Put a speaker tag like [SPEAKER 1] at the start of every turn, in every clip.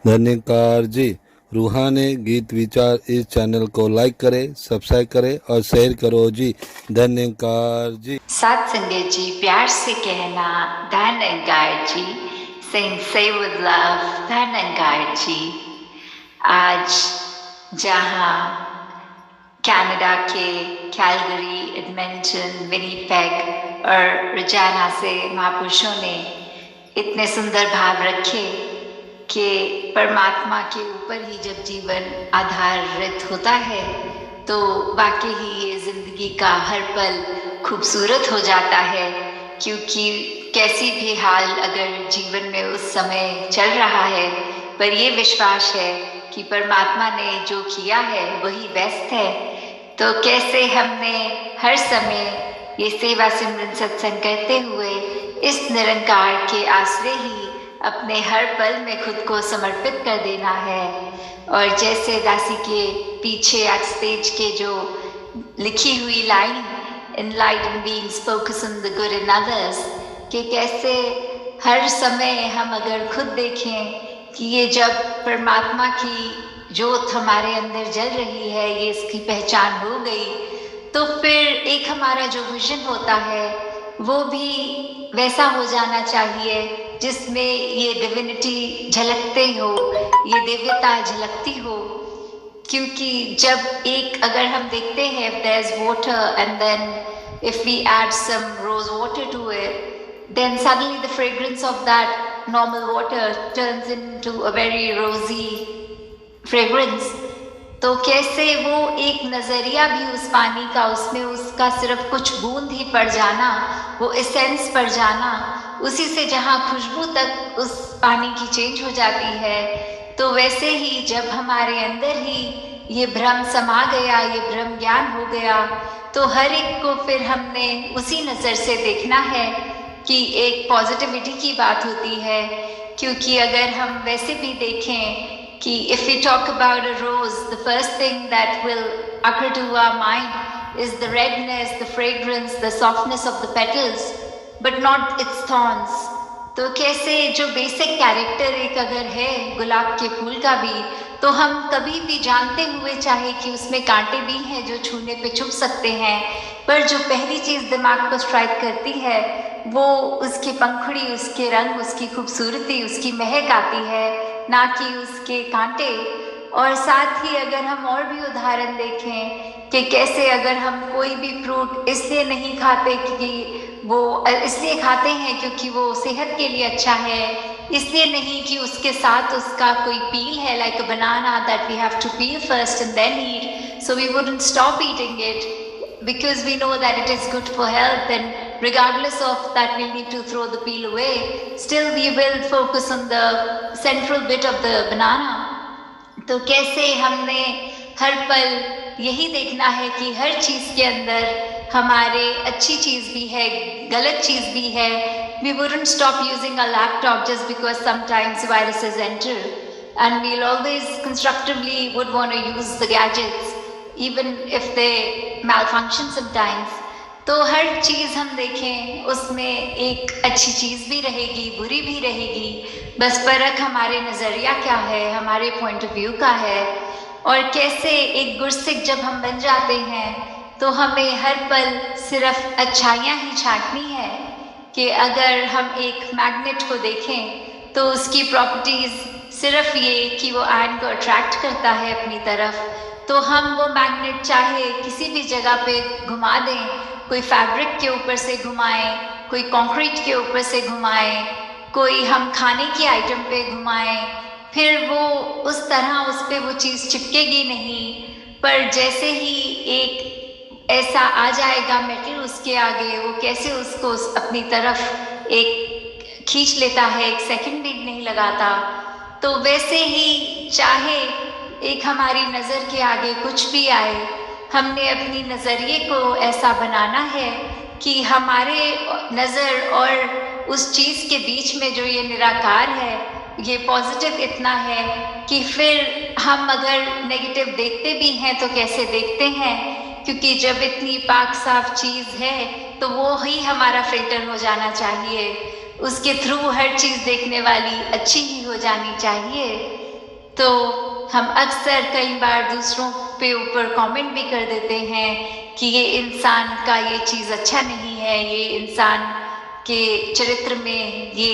[SPEAKER 1] धन्यकार जी। रूहानी गीत विचार इस चैनल को लाइक करें, सब्सक्राइब करें और शेयर करो जी। धन्यकार जी।
[SPEAKER 2] साथ संगत जी, प्यार से कहना धन्यकार जी। say with love धन्यकार जी। आज जहाँ कनाडा के कैलगरी, एडमंटन, विनीपेग और रजाना से महापुरुषों ने इतने सुंदर भाव रखे कि परमात्मा के ऊपर ही जब जीवन आधारित होता है तो वाकई ही ये जिंदगी का हर पल खूबसूरत हो जाता है। क्योंकि कैसी भी हाल अगर जीवन में उस समय चल रहा है, पर ये विश्वास है कि परमात्मा ने जो किया है वही बेस्ट है। तो कैसे हमने हर समय ये सेवा सिमरन सत्संग करते हुए इस निरंकार के आश्रय ही अपने हर पल में खुद को समर्पित कर देना है। और जैसे दासी के पीछे आज स्टेज के जो लिखी हुई line, enlightened beings focus on the good in others, कि कैसे हर समय हम अगर खुद देखें कि ये जब परमात्मा की जोत हमारे अंदर जल रही है, ये इसकी पहचान हो गई, तो फिर एक हमारा जो विजन होता है वो भी वैसा हो जाना चाहिए जिसमें ये डिविनिटी झलकते हो, ये दिव्यता झलकती हो। क्योंकि जब एक अगर हम देखते हैं, if there's water and then if we add some rose water to it, then suddenly the fragrance of that normal water turns into a very rosy fragrance। तो कैसे वो एक नजरिया भी उस पानी का, उसमें उसका सिर्फ कुछ बूंद ही पड़ जाना, वो एसेंस पड़ जाना, उसी से जहाँ खुशबू तक उस पानी की चेंज हो जाती है। तो वैसे ही जब हमारे अंदर ही ये भ्रम समा गया, ये ब्रह्म ज्ञान हो गया, तो हर एक को फिर हमने उसी नज़र से देखना है कि एक पॉजिटिविटी की बात होती है। क्योंकि अगर हम वैसे भी देखें कि if we talk about a rose, the first thing that will occur to our mind is the redness, the fragrance, the softness of the petals, but not its thorns। तो कैसे जो बेसिक कैरेक्टर एक अगर है गुलाब के फूल का भी, तो हम कभी भी जानते हुए चाहे कि उसमें कांटे भी हैं जो छूने पे छुप सकते हैं, पर जो पहली चीज़ दिमाग को स्ट्राइक करती है वो उसकी पंखुड़ी, उसके रंग, उसकी खूबसूरती, उसकी महक आती है, ना कि उसके कांटे। और साथ ही अगर हम और भी उदाहरण देखें कि कैसे अगर हम कोई भी फ्रूट इसलिए नहीं खाते कि वो इसलिए खाते हैं क्योंकि वो सेहत के लिए अच्छा है, इसलिए नहीं कि उसके साथ उसका कोई पील है, like a banana that we have to peel first and then eat, so we wouldn't stop eating it because we know that it is good for health, and regardless of that we need to throw the peel away, still we will focus on the central bit of the banana। तो कैसे हमने हर पल यही देखना है कि हर चीज़ के अंदर हमारे अच्छी चीज़ भी है, गलत चीज़ भी है। We wouldn't stop using a laptop just because sometimes viruses enter, and we'll always constructively would want to use the gadgets even if they malfunction sometimes। तो हर चीज़ हम देखें उसमें एक अच्छी चीज़ भी रहेगी, बुरी भी रहेगी, बस फर्क हमारे नज़रिया क्या है, हमारे पॉइंट ऑफ व्यू का है। और कैसे एक गुरसिक जब हम बन जाते हैं तो हमें हर पल सिर्फ अच्छाइयाँ ही छांटनी है। कि अगर हम एक मैग्नेट को देखें तो उसकी प्रॉपर्टीज़ सिर्फ ये कि वो आयन को अट्रैक्ट करता है अपनी तरफ, तो हम वो मैग्नेट चाहे किसी भी जगह पे घुमा दें, कोई फैब्रिक के ऊपर से घुमाएं, कोई कंक्रीट के ऊपर से घुमाएं, कोई हम खाने की आइटम पे घुमाएं, फिर वो उस तरह उस पे वो चीज़ चिपकेगी नहीं। पर जैसे ही एक ऐसा आ जाएगा मेटल उसके आगे, वो कैसे उसको अपनी तरफ एक खींच लेता है, एक सेकंड भी नहीं लगाता। तो वैसे ही चाहे एक हमारी नज़र के आगे कुछ भी आए, हमने अपनी नज़रिए को ऐसा बनाना है कि हमारे नज़र और उस चीज़ के बीच में जो ये निराकार है, ये पॉजिटिव इतना है कि फिर हम अगर नेगेटिव देखते भी हैं तो कैसे देखते हैं, क्योंकि जब इतनी पाक साफ चीज़ है तो वो ही हमारा फिल्टर हो जाना चाहिए, उसके थ्रू हर चीज़ देखने वाली अच्छी ही हो जानी चाहिए। तो हम अक्सर कई बार दूसरों पे ऊपर कमेंट भी कर देते हैं कि ये इंसान का ये चीज़ अच्छा नहीं है, ये इंसान के चरित्र में ये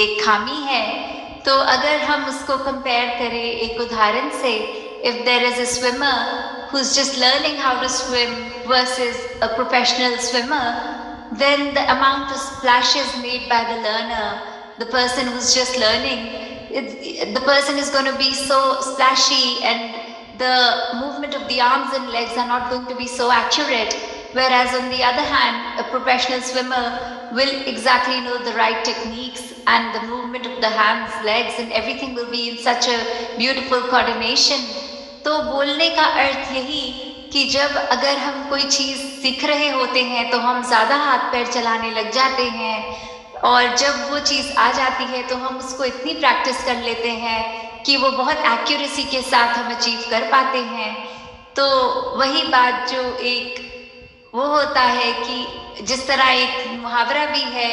[SPEAKER 2] एक खामी है। तो अगर हम उसको कंपेयर करें एक उदाहरण से, if there is a swimmer who's just learning how to swim versus a professional swimmer, then the amount of splashes made by the learner, the person who's just learning, the person is going to be so splashy and the movement of the arms and legs are not going to be so accurate. Whereas on the other hand, a professional swimmer will exactly know the right techniques and the movement of the hands, legs and everything will be in such a beautiful coordination. तो बोलने का अर्थ यही कि जब अगर हम कोई चीज़ सीख रहे होते हैं तो हम ज़्यादा हाथ पैर चलाने लग जाते हैं और जब वो चीज़ आ जाती है तो हम उसको इतनी प्रैक्टिस कर लेते हैं कि वो बहुत एक्यूरेसी के साथ हम अचीव कर पाते हैं। तो वही बात जो एक वो होता है कि जिस तरह एक मुहावरा भी है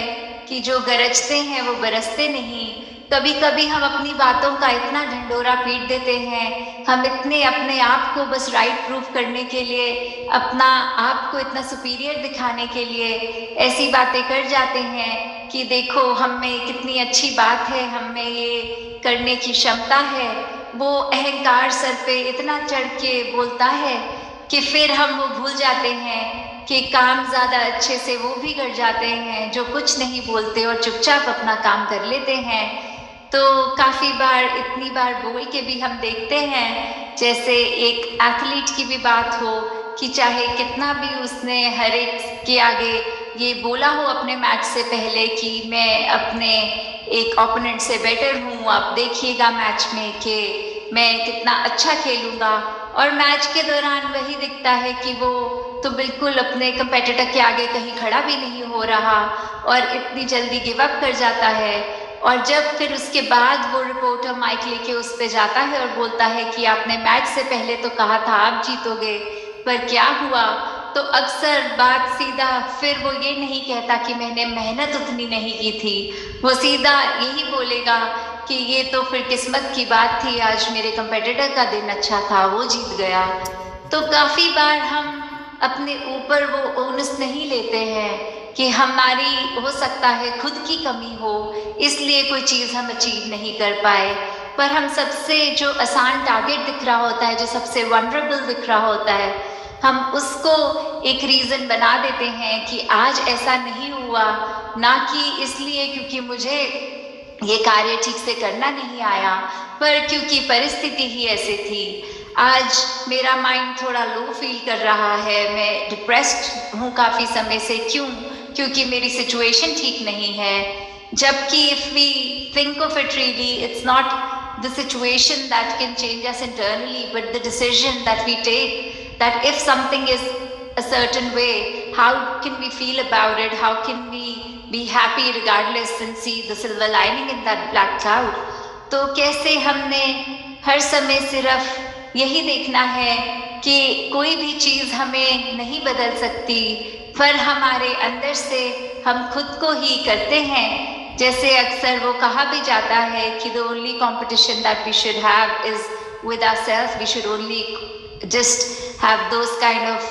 [SPEAKER 2] कि जो गरजते हैं वो बरसते नहीं। कभी कभी हम अपनी बातों का इतना ढंढोरा पीट देते हैं, हम इतने अपने आप को बस राइट प्रूफ करने के लिए, अपना आप को इतना सुपीरियर दिखाने के लिए ऐसी बातें कर जाते हैं कि देखो हम में कितनी अच्छी बात है, हम में ये करने की क्षमता है। वो अहंकार सर पे इतना चढ़ के बोलता है कि फिर हम वो भूल जाते हैं कि काम ज़्यादा अच्छे से वो भी कर जाते हैं जो कुछ नहीं बोलते और चुपचाप अपना काम कर लेते हैं। तो काफ़ी बार इतनी बार बोल के भी हम देखते हैं, जैसे एक एथलीट की भी बात हो कि चाहे कितना भी उसने हर एक के आगे ये बोला हो अपने मैच से पहले कि मैं अपने एक ओपोनेंट से बेटर हूँ, आप देखिएगा मैच में कि मैं कितना अच्छा खेलूँगा, और मैच के दौरान वही दिखता है कि वो तो बिल्कुल अपने कंपेटिटर के आगे कहीं खड़ा भी नहीं हो रहा और इतनी जल्दी गिव अप कर जाता है। और जब फिर उसके बाद वो रिपोर्टर माइक लेके उस पे जाता है और बोलता है कि आपने मैच से पहले तो कहा था आप जीतोगे, पर क्या हुआ, तो अक्सर बात सीधा फिर वो ये नहीं कहता कि मैंने मेहनत उतनी नहीं की थी, वो सीधा यही बोलेगा कि ये तो फिर किस्मत की बात थी, आज मेरे कंपेटिटर का दिन अच्छा था, वो जीत गया। तो काफ़ी बार हम अपने ऊपर वो ओनस नहीं लेते हैं कि हमारी हो सकता है खुद की कमी हो इसलिए कोई चीज़ हम अचीव नहीं कर पाए, पर हम सबसे जो आसान टारगेट दिख रहा होता है, जो सबसे वनरेबल दिख रहा होता है, हम उसको एक रीज़न बना देते हैं कि आज ऐसा नहीं हुआ, ना कि इसलिए क्योंकि मुझे ये कार्य ठीक से करना नहीं आया, पर क्योंकि परिस्थिति ही ऐसी थी। आज मेरा माइंड थोड़ा लो फील कर रहा है, मैं डिप्रेस्ड हूँ काफ़ी समय से, क्यों? क्योंकि मेरी सिचुएशन ठीक नहीं है। जबकि if we think of it really, it's not the situation that can change us internally, but the decision that we take, that if something is a certain way, how can we feel about it, how can we be happy regardless and see the silver lining in that black cloud। तो कैसे हमने हर समय सिर्फ यही देखना है कि कोई भी चीज़ हमें नहीं बदल सकती, पर हमारे अंदर से हम खुद को ही करते हैं। जैसे अक्सर वो कहा भी जाता है कि the only competition that we should have is with ourselves, we should only just have those kind of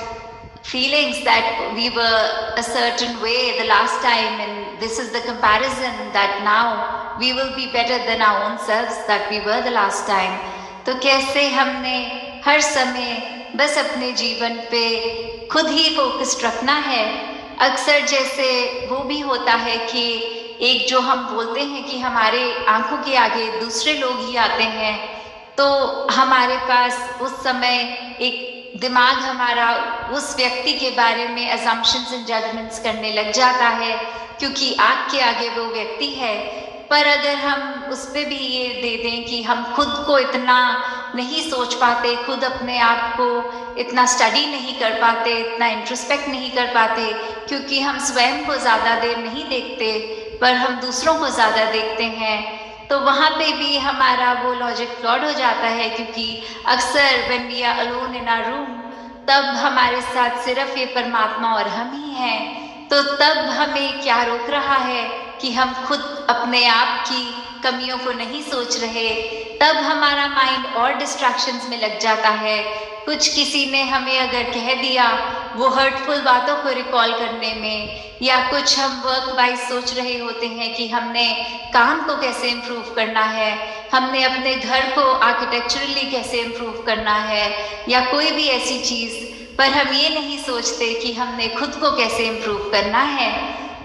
[SPEAKER 2] feelings that we were a certain way the last time, and this is the comparison that now we will be better than our own selves that we were the last time। तो कैसे हमने हर समय बस अपने जीवन पे खुद ही focused रखना है। अक्सर जैसे वो भी होता है कि एक जो हम बोलते हैं कि हमारे आंखों के आगे दूसरे लोग ही आते हैं, तो हमारे पास उस समय एक दिमाग हमारा उस व्यक्ति के बारे में अजम्पशंस एंड जजमेंट्स करने लग जाता है क्योंकि आँख के आगे वो व्यक्ति है। पर अगर हम उस पर भी ये दे दें कि हम खुद को इतना नहीं सोच पाते, खुद अपने आप को इतना स्टडी नहीं कर पाते, इतना इंट्रोस्पेक्ट नहीं कर पाते, क्योंकि हम स्वयं को ज़्यादा देर नहीं देखते पर हम दूसरों को ज़्यादा देखते हैं, तो वहाँ पे भी हमारा वो लॉजिक फ्लॉड हो जाता है। क्योंकि अक्सर when we are alone in our room, तब हमारे साथ सिर्फ ये परमात्मा और हम ही हैं, तो तब हमें क्या रोक रहा है कि हम खुद अपने आप की कमियों को नहीं सोच रहे, तब हमारा माइंड और डिस्ट्रैक्शंस में लग जाता है। कुछ किसी ने हमें अगर कह दिया वो हर्टफुल बातों को रिकॉल करने में, या कुछ हम वर्क वाइज सोच रहे होते हैं कि हमने काम को कैसे इम्प्रूव करना है, हमने अपने घर को आर्किटेक्चरली कैसे इम्प्रूव करना है, या कोई भी ऐसी चीज़, पर हम ये नहीं सोचते कि हमने खुद को कैसे इम्प्रूव करना है।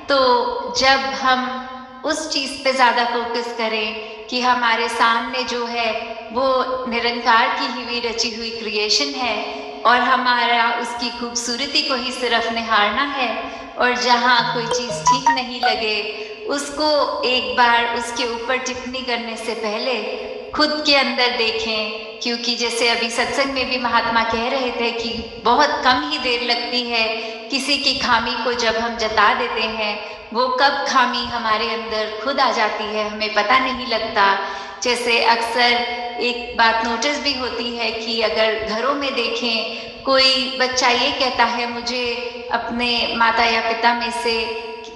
[SPEAKER 2] तो जब हम उस चीज़ पे ज़्यादा फोकस करें कि हमारे सामने जो है वो निरंकार की ही हुई रची हुई क्रिएशन है और हमारा उसकी खूबसूरती को ही सिर्फ निहारना है, और जहाँ कोई चीज़ ठीक नहीं लगे उसको एक बार उसके ऊपर टिप्पणी करने से पहले खुद के अंदर देखें। क्योंकि जैसे अभी सत्संग में भी महात्मा कह रहे थे कि बहुत कम ही देर लगती है किसी की खामी को जब हम जता देते हैं, वो कब खामी हमारे अंदर खुद आ जाती है हमें पता नहीं लगता। जैसे अक्सर एक बात नोटिस भी होती है कि अगर घरों में देखें, कोई बच्चा ये कहता है मुझे अपने माता या पिता में से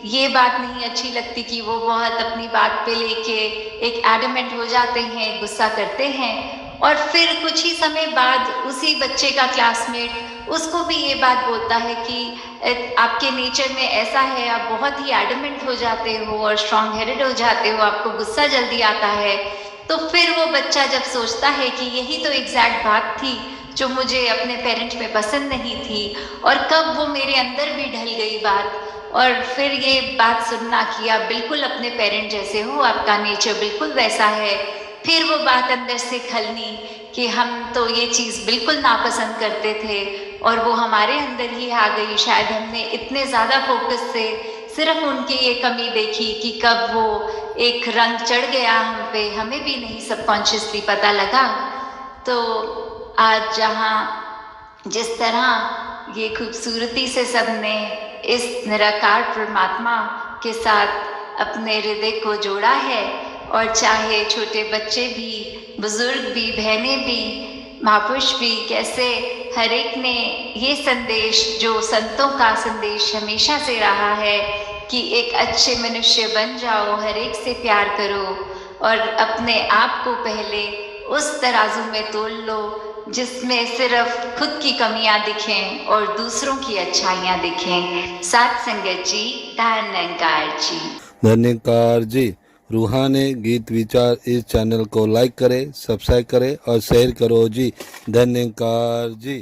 [SPEAKER 2] ये बात नहीं अच्छी लगती कि वो बहुत अपनी बात पे लेके एक एडमेंट हो जाते हैं, गुस्सा करते हैं, और फिर कुछ ही समय बाद उसी बच्चे का क्लासमेट उसको भी ये बात बोलता है कि आपके नेचर में ऐसा है, आप बहुत ही एडमेंट हो जाते हो और स्ट्रॉन्ग हेडेड हो जाते हो, आपको गुस्सा जल्दी आता है। तो फिर वो बच्चा जब सोचता है कि यही तो एग्जैक्ट बात थी जो मुझे अपने पेरेंट में पसंद नहीं थी, और कब वो मेरे अंदर भी ढल गई बात, और फिर ये बात सुनना कि आप बिल्कुल अपने पेरेंट जैसे हो, आपका नेचर बिल्कुल वैसा है, फिर वो बात अंदर से खलनी कि हम तो ये चीज़ बिल्कुल नापसंद करते थे और वो हमारे अंदर ही आ गई। शायद हमने इतने ज़्यादा फोकस से सिर्फ उनकी ये कमी देखी कि कब वो एक रंग चढ़ गया हम पे, हमें भी नहीं सबकॉन्शियसली पता लगा। तो आज जहाँ जिस तरह ये खूबसूरती से सबने इस निराकार परमात्मा के साथ अपने हृदय को जोड़ा है, और चाहे छोटे बच्चे भी, बुजुर्ग भी, बहनें भी, महापुरुष भी, कैसे हर एक ने ये संदेश जो संतों का संदेश हमेशा से रहा है कि एक अच्छे मनुष्य बन जाओ, हर एक से प्यार करो और अपने आप को पहले उस तराजू में तोल लो जिसमें सिर्फ खुद की कमियां दिखें और दूसरों की अच्छाइयां दिखें। साथ संगत जी, धन्यकार जी।
[SPEAKER 1] धन्यकार जी। रूहानी गीत विचार इस चैनल को लाइक करें, सब्सक्राइब करें और शेयर करो जी। धन्यकार जी।